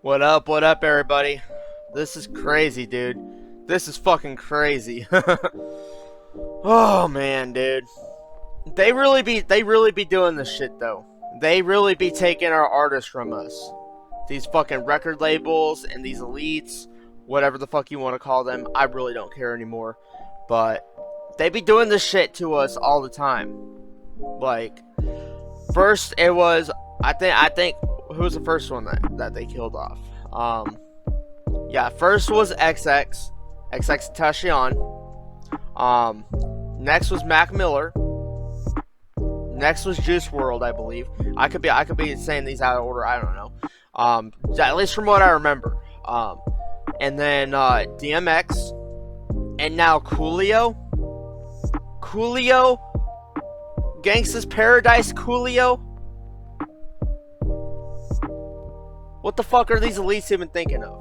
What up, everybody? This is crazy, dude. This is fucking crazy. Oh man, dude. They really be doing this shit though. They really be taking our artists from us. These fucking record labels and these elites, whatever the fuck you want to call them. I really don't care anymore. But they be doing this shit to us all the time. Like, first it was I think who was the first one that they killed off? Yeah, first was XXXTentacion. Next was Mac Miller. Next was Juice WRLD, I believe. I could be saying these out of order. I don't know. At least from what I remember. And then DMX, and now Coolio. Gangsta's Paradise Coolio. What the fuck are these elites even thinking of?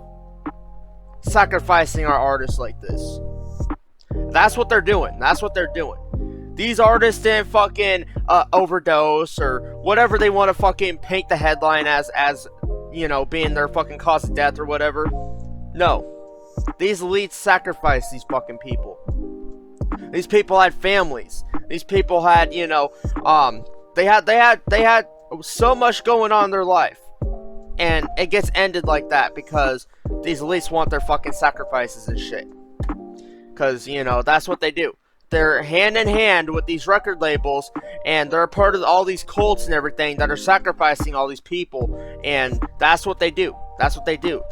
Sacrificing our artists like this. That's what they're doing. These artists didn't fucking overdose or whatever they want to fucking paint the headline as you know, being their fucking cause of death or whatever. No. These elites sacrificed these fucking people. These people had families. These people had, you know, they had so much going on in their life. And it gets ended like that because these elites want their fucking sacrifices and shit. Because, you know, that's what they do. They're hand in hand with these record labels, and they're a part of all these cults and everything that are sacrificing all these people. And that's what they do. That's what they do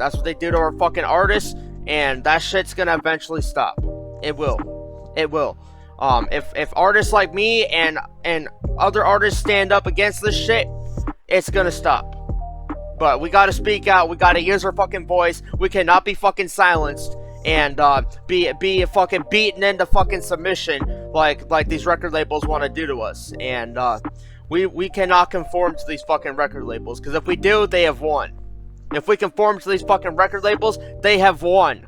to our fucking artists, and that shit's gonna eventually stop. It will. If artists like me and other artists stand up against this shit, it's gonna stop. But we gotta speak out. We gotta use our fucking voice. We cannot be fucking silenced and be fucking beaten into fucking submission like these record labels want to do to us. And we cannot conform to these fucking record labels, because if we do, they have won. If we conform to these fucking record labels, they have won.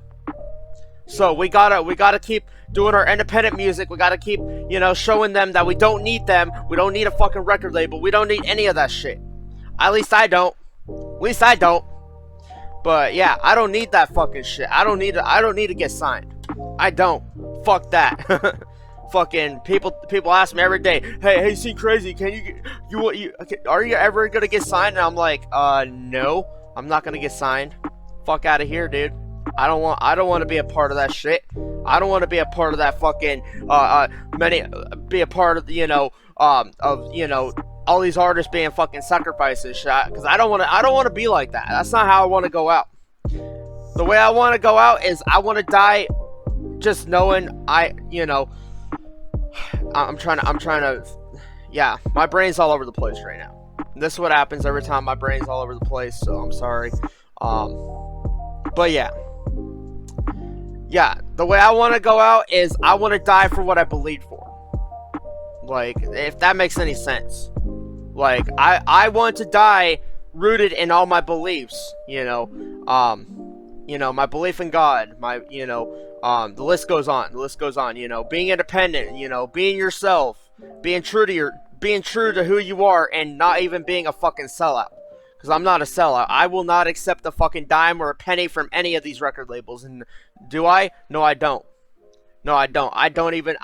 So we gotta keep doing our independent music. We gotta keep, you know, showing them that we don't need them. We don't need a fucking record label. We don't need any of that shit. At least I don't. But yeah, I don't need that fucking shit. I don't need to get signed. I don't. Fuck that. Fucking people ask me every day, hey, see Crazy, are you ever gonna get signed? And I'm like, no, I'm not gonna get signed. Fuck out of here, dude. I don't want to be a part of that shit. I don't want to be a part of that fucking be a part of, you know, of, you know, all these artists being fucking sacrificed and shit, because I don't want to be like that. That's not how I want to go out. The way I want to go out is I want to die just knowing you know, I'm trying to, yeah, my brain's all over the place right now. This is what happens every time my brain's all over the place, so I'm sorry. But yeah, the way I want to go out is I want to die for what I believe for. Like, if that makes any sense. Like, I want to die rooted in all my beliefs, you know, my belief in God, the list goes on, you know, being independent, you know, being yourself, being true to who you are, and not even being a fucking sellout. Because I'm not a sellout. I will not accept a fucking dime or a penny from any of these record labels. And do I? No, I don't. I don't even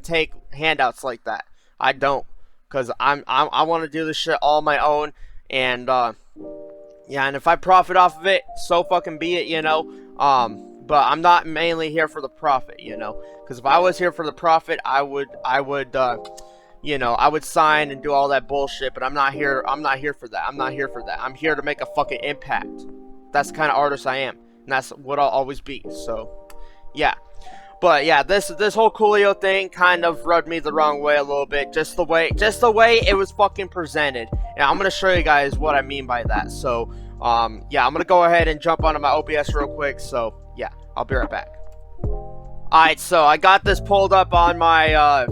take handouts like that. I don't. Because I want to do this shit all on my own, and yeah, and if I profit off of it, so fucking be it, you know. But I'm not mainly here for the profit, you know. Because if I was here for the profit, I would you know, I would sign and do all that bullshit. But I'm not here for that. I'm here to make a fucking impact. That's the kind of artist I am, and that's what I'll always be. So, yeah. But yeah, this whole Coolio thing kind of rubbed me the wrong way a little bit. Just the way it was fucking presented. And I'm gonna show you guys what I mean by that. So, yeah, I'm gonna go ahead and jump onto my OBS real quick. So yeah, I'll be right back. Alright, so I got this pulled up on my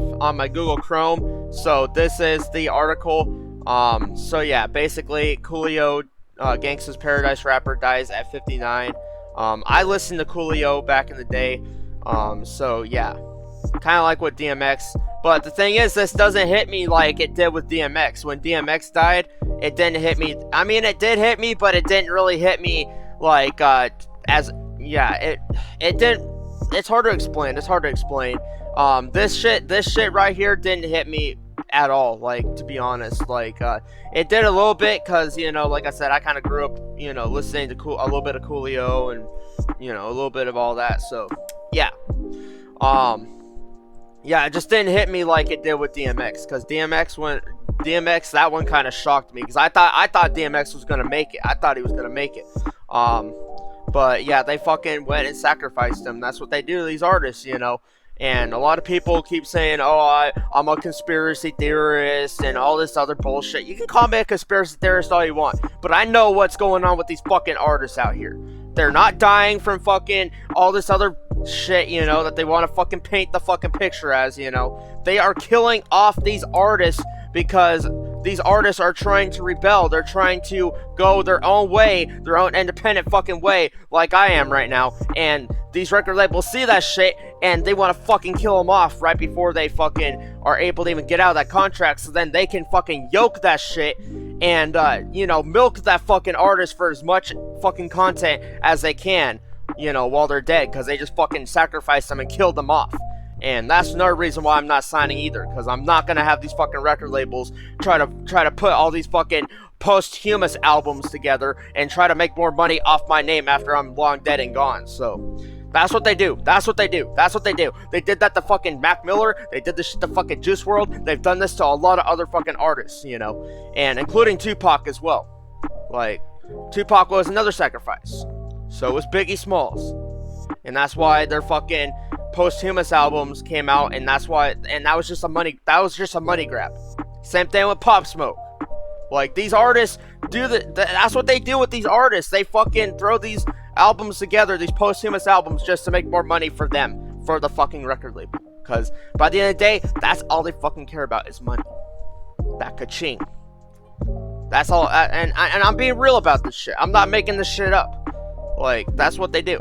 Google Chrome. So this is the article. So yeah, basically Coolio, Gangsta's Paradise rapper, dies at 59. I listened to Coolio back in the day. So yeah, kind of like with DMX, but the thing is, this doesn't hit me like it did with DMX. When DMX died, it didn't hit me. I mean, it did hit me, but it didn't really hit me Like, yeah, it didn't, it's hard to explain, this shit right here didn't hit me at all, like, to be honest. Like, it did a little bit, because, you know, like I said, I kind of grew up, you know, listening to a little bit of Coolio, and, you know, a little bit of all that, so, yeah. Yeah, it just didn't hit me like it did with DMX, because DMX, that one kind of shocked me, because I thought DMX was gonna make it. I thought he was gonna make it. But yeah, they fucking went and sacrificed him. That's what they do to these artists, you know. And a lot of people keep saying, oh, I'm a conspiracy theorist and all this other bullshit. You can call me a conspiracy theorist all you want, but I know what's going on with these fucking artists out here. They're not dying from fucking all this other shit, you know, that they want to fucking paint the fucking picture as, you know. They are killing off these artists because these artists are trying to rebel. They're trying to go their own way, their own independent fucking way, like I am right now. And these record labels see that shit, and they want to fucking kill them off right before they fucking are able to even get out of that contract, so then they can fucking yoke that shit and, you know, milk that fucking artist for as much fucking content as they can, you know, while they're dead, because they just fucking sacrificed them and killed them off. And that's another reason why I'm not signing either, because I'm not gonna have these fucking record labels try to put all these fucking posthumous albums together and try to make more money off my name after I'm long dead and gone. So that's what they do. That's what they do. That's what they do. They did that to fucking Mac Miller. They did this shit to fucking Juice WRLD. They've done this to a lot of other fucking artists, you know, and including Tupac as well. Like, Tupac was another sacrifice. So was Biggie Smalls. And that's why their fucking posthumous albums came out, and that's why, and that was just a money grab. Same thing with Pop Smoke. Like, these artists do that's what they do with these artists. They fucking throw these albums together, these posthumous albums, just to make more money for them, for the fucking record label. Because by the end of the day, that's all they fucking care about is money. That ka-ching. That's all, and I'm being real about this shit. I'm not making this shit up. Like, that's what they do.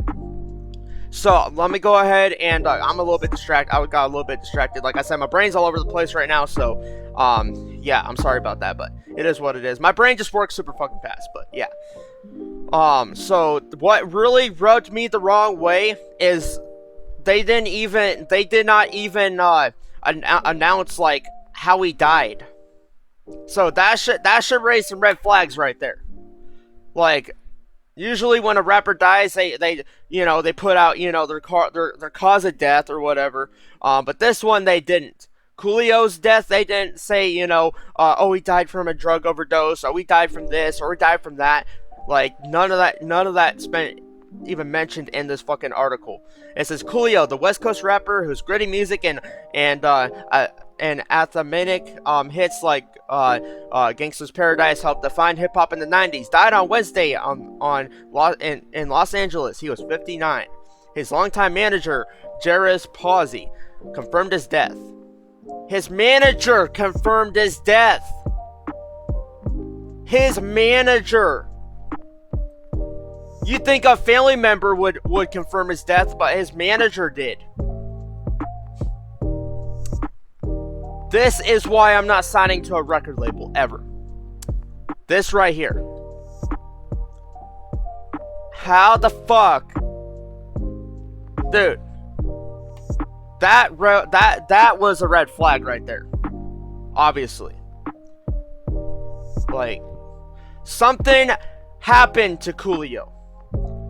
So, let me go ahead and, I'm a little bit distracted. I got a little bit distracted. Like I said, my brain's all over the place right now, so, yeah, I'm sorry about that, but it is what it is. My brain just works super fucking fast, but, yeah. So, what really rubbed me the wrong way is they did not even, announce, like, how he died. So, that should raise some red flags right there. Like, usually when a rapper dies, they you know, they put out, you know, their cause of death or whatever. But this one they didn't. Coolio's death, they didn't say, you know, oh, he died from a drug overdose, or he died from this, or he died from that. Like, none of that's been even mentioned in this fucking article. It says Coolio, the West Coast rapper whose gritty music and assassinating hits like Gangsta's Paradise helped define hip-hop in the 90s. Died on Wednesday in Los Angeles. He was 59. His longtime manager, Jairus Pawsey, confirmed his death. His manager confirmed his death. His manager. You'd think a family member would confirm his death, but his manager did. This is why I'm not signing to a record label, ever. This right here. How the fuck? Dude. That was a red flag right there. Obviously. Like, something happened to Coolio.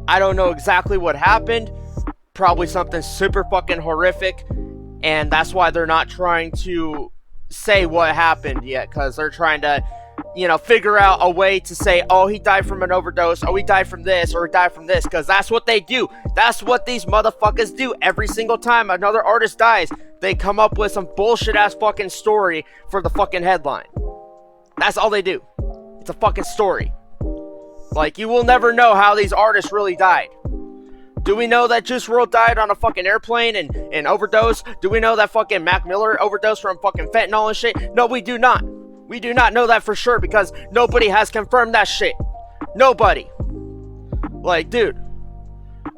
I don't know exactly what happened. Probably something super fucking horrific. And that's why they're not trying to say what happened yet. Because they're trying to, you know, figure out a way to say, oh, he died from an overdose. Oh, he died from this. Or he died from this. Because that's what they do. That's what these motherfuckers do. Every single time another artist dies, they come up with some bullshit ass fucking story for the fucking headline. That's all they do. It's a fucking story. Like, you will never know how these artists really died. Do we know that Juice WRLD died on a fucking airplane and overdose? Do we know that fucking Mac Miller overdosed from fucking fentanyl and shit? No, we do not. We do not know that for sure because nobody has confirmed that shit. Nobody. Like, dude,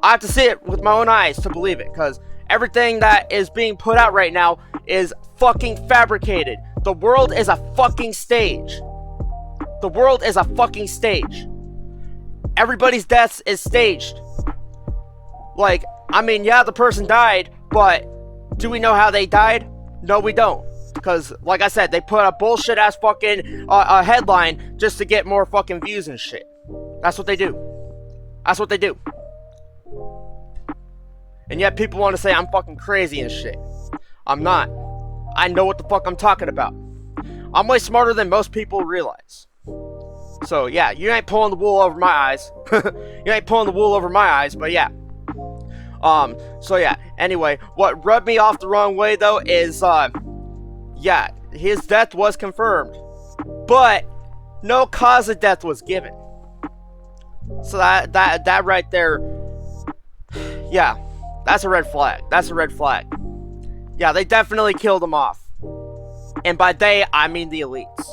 I have to see it with my own eyes to believe it, because everything that is being put out right now is fucking fabricated. The world is a fucking stage. The world is a fucking stage. everybody's death is staged. Like, I mean, yeah, the person died, but do we know how they died? No, we don't. Because, like I said, they put a bullshit ass fucking headline just to get more fucking views and shit. That's what they do. That's what they do. And yet people want to say I'm fucking crazy and shit. I'm not. I know what the fuck I'm talking about. I'm way smarter than most people realize. So yeah, you ain't pulling the wool over my eyes. You ain't pulling the wool over my eyes, but yeah. So yeah, anyway, what rubbed me off the wrong way though is, yeah, his death was confirmed, but no cause of death was given. So that right there, yeah, that's a red flag. That's a red flag. Yeah, they definitely killed him off. And by they, I mean the elites.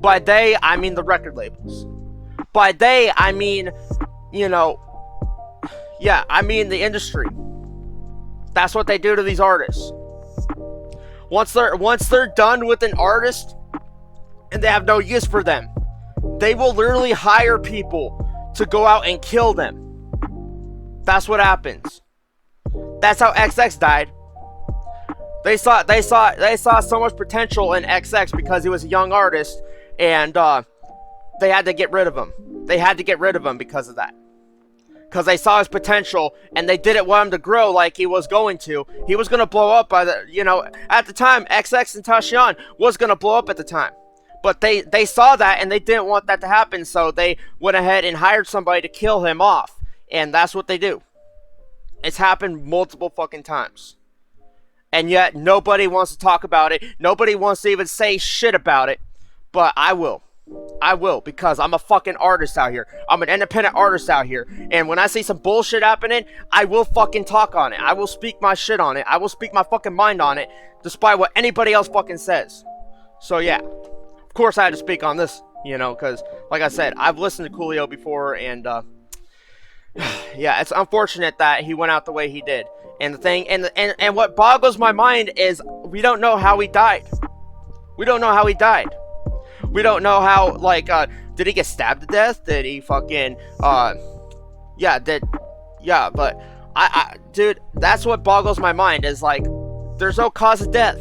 By they, I mean the record labels. By they, I mean, you know, yeah, I mean the industry. That's what they do to these artists. Once they're done with an artist and they have no use for them, they will literally hire people to go out and kill them. That's what happens. That's how XX died. They saw so much potential in XX because he was a young artist, and they had to get rid of him. They had to get rid of him because of that. Because they saw his potential, and they didn't want him to grow like he was going to. He was going to blow up by the, you know, at the time, XXXTentacion was going to blow up at the time. But they saw that, and they didn't want that to happen, so they went ahead and hired somebody to kill him off. And that's what they do. It's happened multiple fucking times. And yet, nobody wants to talk about it. Nobody wants to even say shit about it. But I will. I will, because I'm a fucking artist out here. I'm an independent artist out here. And when I see some bullshit happening, I will fucking talk on it. I will speak my shit on it. I will speak my fucking mind on it, despite what anybody else fucking says. So yeah, of course I had to speak on this, you know, because, like I said, I've listened to Coolio before, and, yeah, it's unfortunate that he went out the way he did. And the thing, and what boggles my mind is we don't know how he died. We don't know how he died. We don't know how, like, did he get stabbed to death? Did he fucking, yeah, but dude, that's what boggles my mind is, like, there's no cause of death.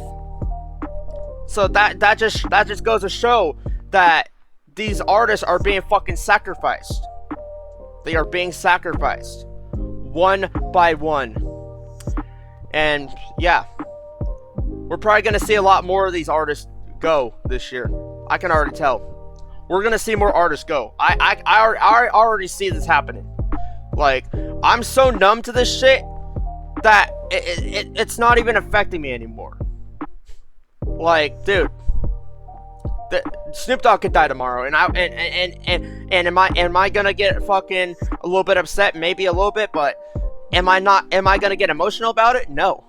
So that just goes to show that these artists are being fucking sacrificed. They are being sacrificed. One by one. And, yeah. We're probably gonna see a lot more of these artists go this year. I can already tell. We're gonna see more artists go. I already see this happening. Like, I'm so numb to this shit that it's not even affecting me anymore. Like, dude, Snoop Dogg could die tomorrow, and am I gonna get fucking a little bit upset? Maybe a little bit, but am I gonna get emotional about it? No.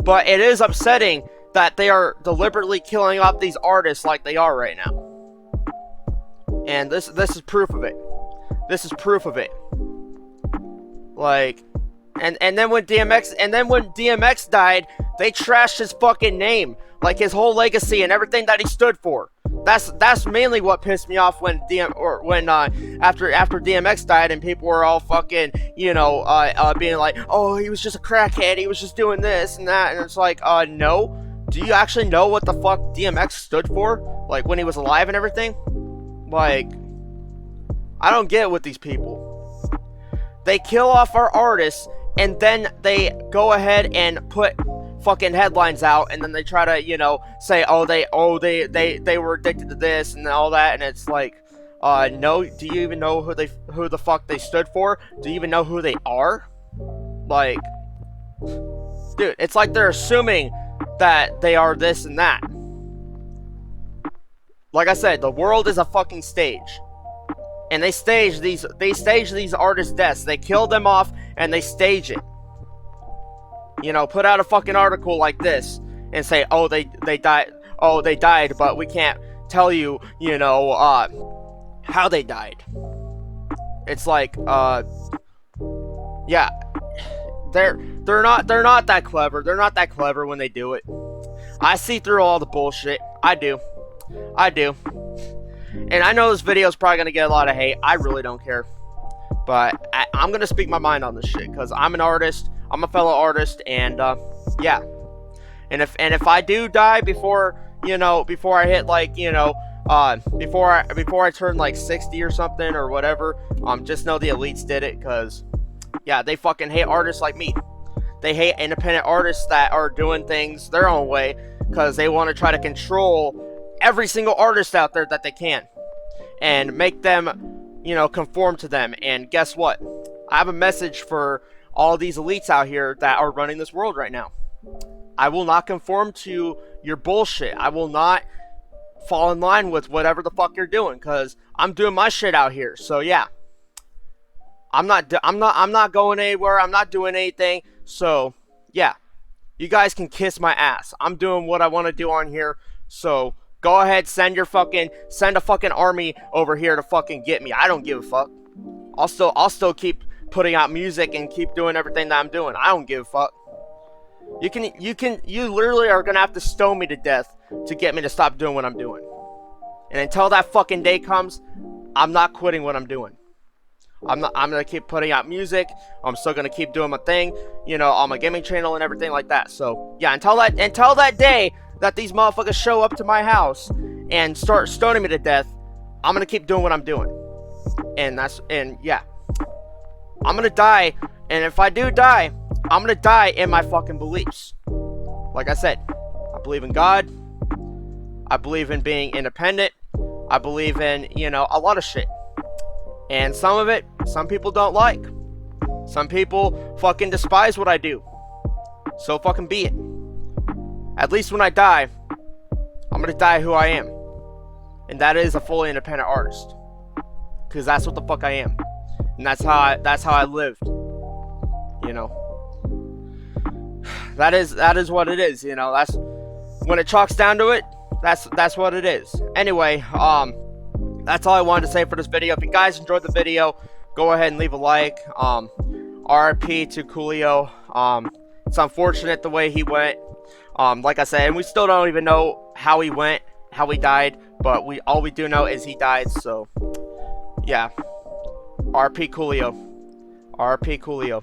But it is upsetting that they are deliberately killing off these artists like they are right now. And this is proof of it. This is proof of it. Like, and then when DMX died, they trashed his fucking name, like his whole legacy and everything that he stood for. That's mainly what pissed me off when after DMX died and people were all fucking, you know, being like, oh, he was just a crackhead, he was just doing this and that, and it's like, no. Do you actually know what the fuck DMX stood for? Like, when he was alive and everything? Like, I don't get it with these people. They kill off our artists, and then they go ahead and put fucking headlines out, and then they try to, you know, say, they were addicted to this and all that, and it's like, no, do you even know who the fuck they stood for? Do you even know who they are? Like, dude, it's like they're assuming that they are this and that. Like I said, the world is a fucking stage. And they stage these artists' deaths. They kill them off and they stage it. You know, put out a fucking article like this and say, they died, but we can't tell you, you know, how they died. It's like, yeah. They're not that clever. They're not that clever when they do it. I see through all the bullshit. I do. And I know this video is probably gonna get a lot of hate. I really don't care. But I'm gonna speak my mind on this shit because I'm an artist. I'm a fellow artist, and yeah. And if I do die before before I hit like before I turn like 60 or something or whatever, just know the elites did it, because yeah, they fucking hate artists like me. They hate independent artists that are doing things their own way, because they want to try to control every single artist out there that they can and make them conform to them. And guess what? I have a message for all these elites out here that are running this world right now. I will not conform to your bullshit. I will not fall in line with whatever the fuck you're doing, because I'm doing my shit out here. So yeah, I'm not going anywhere. I'm not doing anything. So yeah, you guys can kiss my ass. I'm doing what I want to do on here. So go ahead, send a fucking army over here to fucking get me. I don't give a fuck. I'll still keep putting out music and keep doing everything that I'm doing. I don't give a fuck. You literally are gonna have to stone me to death to get me to stop doing what I'm doing. And until that fucking day comes, I'm not quitting what I'm doing. I'm gonna keep putting out music. I'm still gonna keep doing my thing, on my gaming channel and everything like that. So yeah, until that day that these motherfuckers show up to my house and start stoning me to death, I'm gonna keep doing what I'm doing. And yeah, I'm gonna die. And if I do die, I'm gonna die in my fucking beliefs. Like I said, I believe in God. I believe in being independent. I believe in, a lot of shit. And some of it, some people don't like. Some people fucking despise what I do. So fucking be it. At least when I die, I'm gonna die who I am. And that is a fully independent artist. Because that's what the fuck I am. And that's how I lived. That is what it is, that's when it chalks down to it, that's what it is. Anyway, that's all I wanted to say for this video. If you guys enjoyed the video, go ahead and leave a like. R.I.P to Coolio. It's unfortunate the way he went. Like I said, and we still don't even know how he went, how he died, but all we do know is he died. So yeah, R.I.P Coolio. R.I.P Coolio.